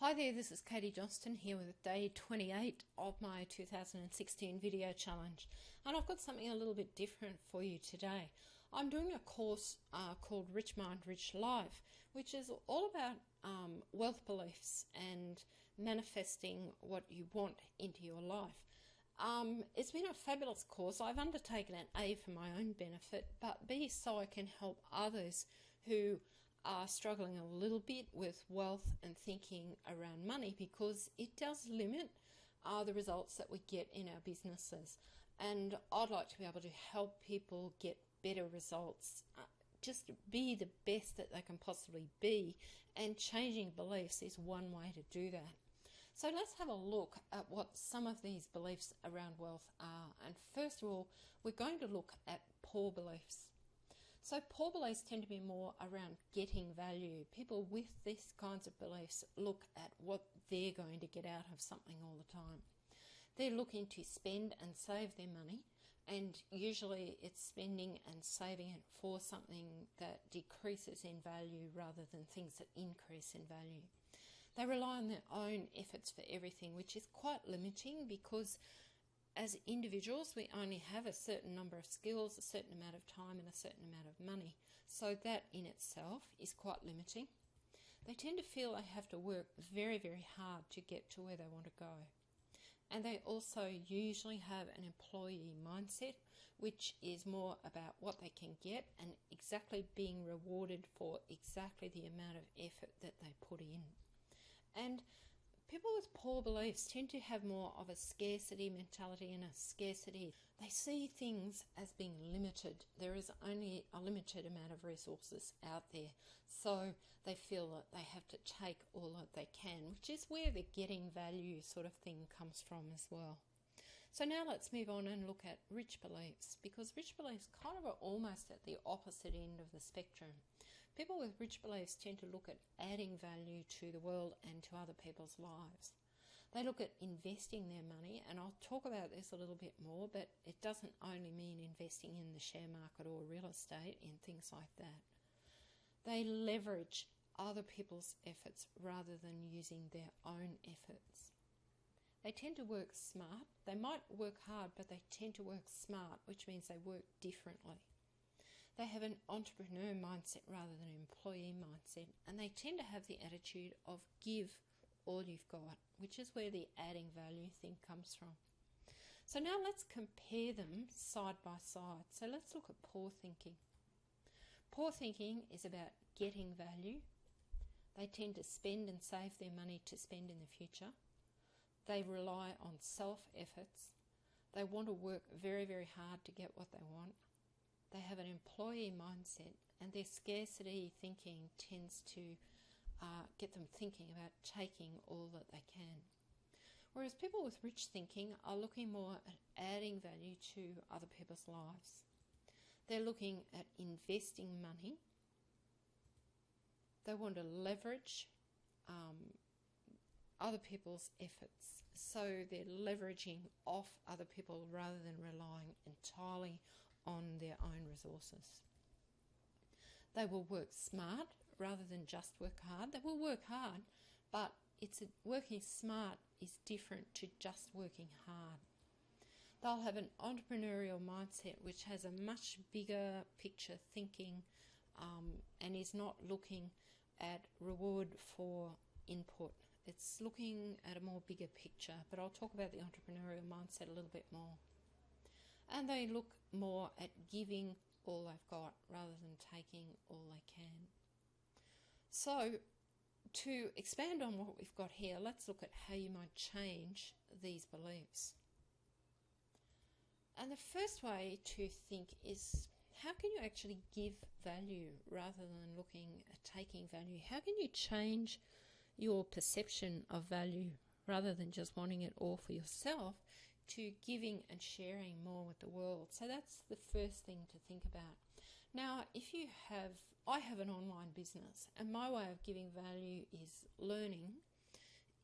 Hi there, this is Katie Johnston here with day 28 of my 2016 video challenge, and I've got something a little bit different for you today. I'm doing a course called Rich Mind, Rich Life, which is all about wealth beliefs and manifesting what you want into your life. It's been a fabulous course. I've undertaken it A, for my own benefit, but B, so I can help others who are struggling a little bit with wealth and thinking around money, because it does limit the results that we get in our businesses. And I'd like to be able to help people get better results, just be the best that they can possibly be, and changing beliefs is one way to do that. So let's have a look at what some of these beliefs around wealth are. And first of all, we're going to look at poor beliefs. So poor beliefs tend to be more around getting value. People with these kinds of beliefs look at what they're going to get out of something all the time. They're looking to spend and save their money, and usually it's spending and saving it for something that decreases in value rather than things that increase in value. They rely on their own efforts for everything, which is quite limiting, because as individuals, we only have a certain number of skills, a certain amount of time, and a certain amount of money. So that in itself is quite limiting. They tend to feel they have to work very, very hard to get to where they want to go. And they also usually have an employee mindset, which is more about what they can get and exactly being rewarded for exactly the amount of effort that they put in. And people with poor beliefs tend to have more of a scarcity mentality and a scarcity. They see things as being limited. There is only a limited amount of resources out there. So they feel that they have to take all that they can, which is where the getting value sort of thing comes from as well. So now let's move on and look at rich beliefs, because rich beliefs kind of are almost at the opposite end of the spectrum. People with rich beliefs tend to look at adding value to the world and to other people's lives. They look at investing their money, and I'll talk about this a little bit more, but it doesn't only mean investing in the share market or real estate, in things like that. They leverage other people's efforts rather than using their own efforts. They tend to work smart. They might work hard, but they tend to work smart, which means they work differently. They have an entrepreneur mindset rather than an employee mindset, and they tend to have the attitude of give all you've got, which is where the adding value thing comes from. So now let's compare them side by side. So let's look at poor thinking. Poor thinking is about getting value. They tend to spend and save their money to spend in the future. They rely on self-efforts. They want to work very, very hard to get what they want. They have an employee mindset, and their scarcity thinking tends to get them thinking about taking all that they can. Whereas people with rich thinking are looking more at adding value to other people's lives. They're looking at investing money. They want to leverage other people's efforts. So they're leveraging off other people rather than relying entirely on their own resources. They will work smart rather than just work hard. They will work hard, but working smart is different to just working hard. They'll have an entrepreneurial mindset, which has a much bigger picture thinking, and is not looking at reward for input. It's looking at a more bigger picture, but I'll talk about the entrepreneurial mindset a little bit more. And they look more at giving all they've got rather than taking all they can. So to expand on what we've got here, let's look at how you might change these beliefs. And the first way to think is, how can you actually give value rather than looking at taking value? How can you change your perception of value rather than just wanting it all for yourself to giving and sharing more with the world? So that's the first thing to think about. Now, I have an online business, and my way of giving value is learning,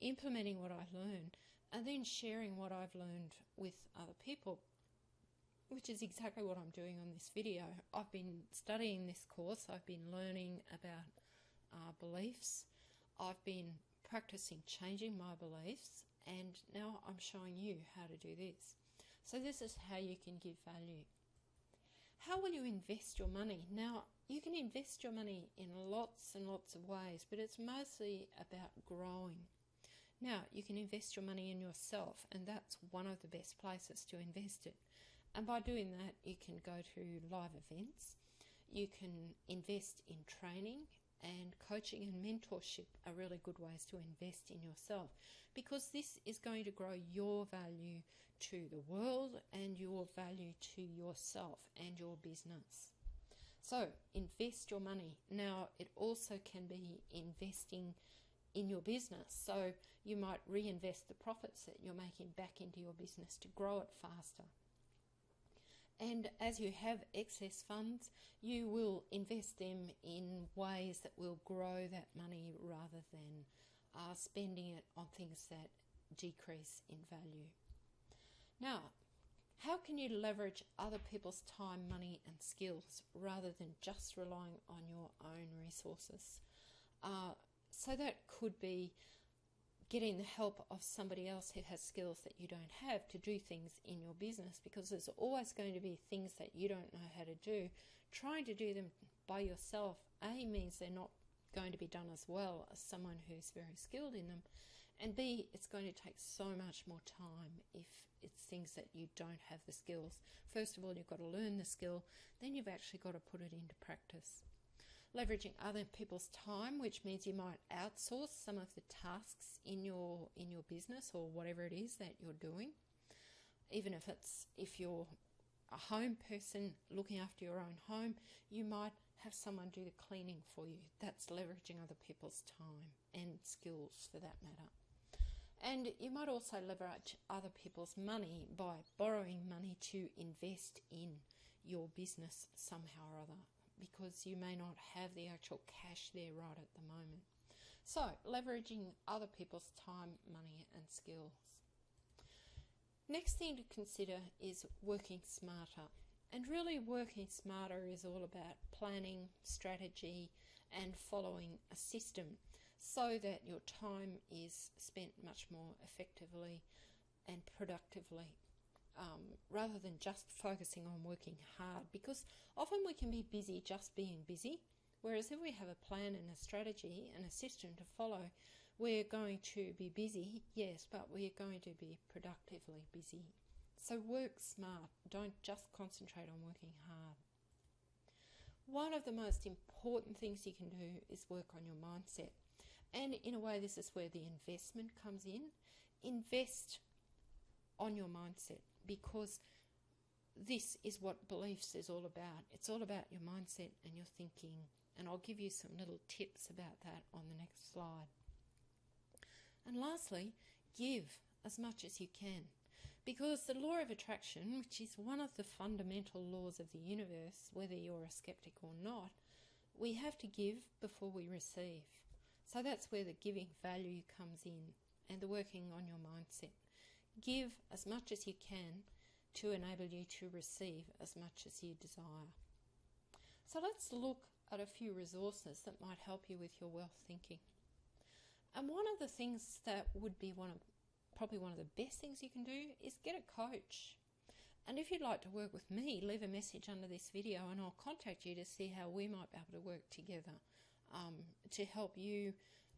implementing what I learned, and then sharing what I've learned with other people, which is exactly what I'm doing on this video. I've been studying this course. I've been learning about beliefs. I've been practicing changing my beliefs, and now I'm showing you how to do this. So this is how you can give value. How will you invest your money? Now, you can invest your money in lots and lots of ways, but it's mostly about growing. Now, you can invest your money in yourself, and that's one of the best places to invest it. And by doing that, you can go to live events, you can invest in training, and coaching and mentorship are really good ways to invest in yourself, because this is going to grow your value to the world and your value to yourself and your business. So invest your money. Now, it also can be investing in your business. So you might reinvest the profits that you're making back into your business to grow it faster. And as you have excess funds, you will invest them in ways that will grow that money rather than spending it on things that decrease in value. Now, how can you leverage other people's time, money and skills rather than just relying on your own resources? So that could be getting the help of somebody else who has skills that you don't have to do things in your business, because there's always going to be things that you don't know how to do. Trying to do them by yourself, A, means they're not going to be done as well as someone who's very skilled in them, and B, it's going to take so much more time if it's things that you don't have the skills. First of all, you've got to learn the skill, then you've actually got to put it into practice. Leveraging other people's time, which means you might outsource some of the tasks in your business or whatever it is that you're doing. Even if you're a home person looking after your own home, you might have someone do the cleaning for you. That's leveraging other people's time and skills for that matter. And you might also leverage other people's money by borrowing money to invest in your business somehow or other, because you may not have the actual cash there right at the moment. So, leveraging other people's time, money and skills. Next thing to consider is working smarter. And really working smarter is all about planning, strategy and following a system so that your time is spent much more effectively and productively. Rather than just focusing on working hard, because often we can be busy just being busy, whereas if we have a plan and a strategy and a system to follow, we're going to be busy, yes, but we're going to be productively busy. So work smart, don't just concentrate on working hard. One of the most important things you can do is work on your mindset, and in a way this is where the investment comes in. Invest on your mindset, because this is what beliefs is all about. It's all about your mindset and your thinking, and I'll give you some little tips about that on the next slide. And lastly, give as much as you can, because the law of attraction, which is one of the fundamental laws of the universe, whether you're a skeptic or not, we have to give before we receive. So that's where the giving value comes in, and the working on your mindset. Give as much as you can to enable you to receive as much as you desire. So let's look at a few resources that might help you with your wealth thinking. And one of the things that would be probably one of the best things you can do is get a coach. And if you'd like to work with me, leave a message under this video and I'll contact you to see how we might be able to work together to help you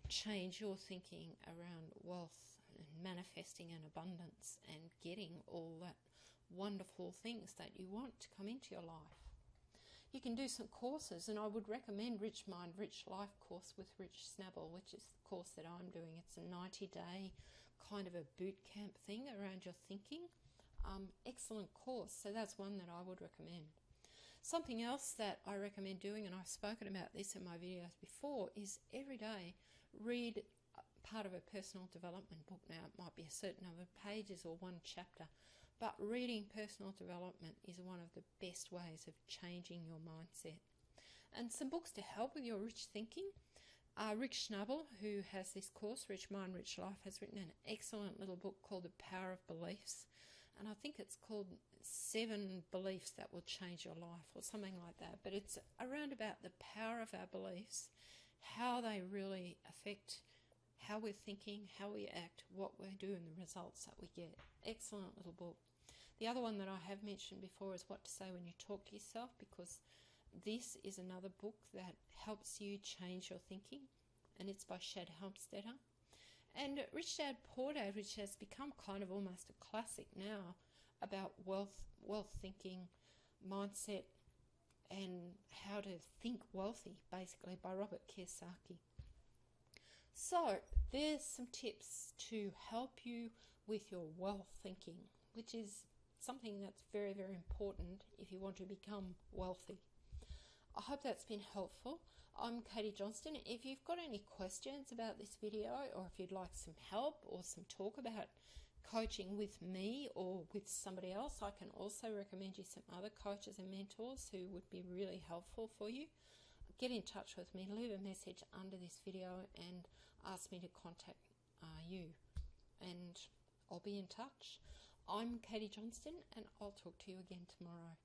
change your thinking around wealth and manifesting an abundance and getting all that wonderful things that you want to come into your life. You can do some courses, and I would recommend Rich Mind, Rich Life course with Rich Snabel, which is the course that I'm doing. It's a 90-day kind of a boot camp thing around your thinking. Excellent course, so that's one that I would recommend. Something else that I recommend doing, and I've spoken about this in my videos before, is every day read part of a personal development book. Now, it might be a certain number of pages or one chapter, but reading personal development is one of the best ways of changing your mindset. And some books to help with your rich thinking. Rick Schnabel, who has this course, Rich Mind, Rich Life, has written an excellent little book called The Power of Beliefs. And I think it's called 7 Beliefs That Will Change Your Life or something like that. But it's around about the power of our beliefs, how they really affect how we're thinking, how we act, what we do, and the results that we get. Excellent little book. The other one that I have mentioned before is What to Say When You Talk to Yourself, because this is another book that helps you change your thinking, and it's by Shad Helmstetter. And Rich Dad Poor Dad, which has become kind of almost a classic now, about wealth thinking, mindset, and how to think wealthy, basically, by Robert Kiyosaki. So there's some tips to help you with your wealth thinking, which is something that's very, very important if you want to become wealthy. I hope that's been helpful. I'm Katie Johnston. If you've got any questions about this video, or if you'd like some help or some talk about coaching with me or with somebody else, I can also recommend you some other coaches and mentors who would be really helpful for you. Get in touch with me, leave a message under this video and ask me to contact you, and I'll be in touch. I'm Katie Johnston, and I'll talk to you again tomorrow.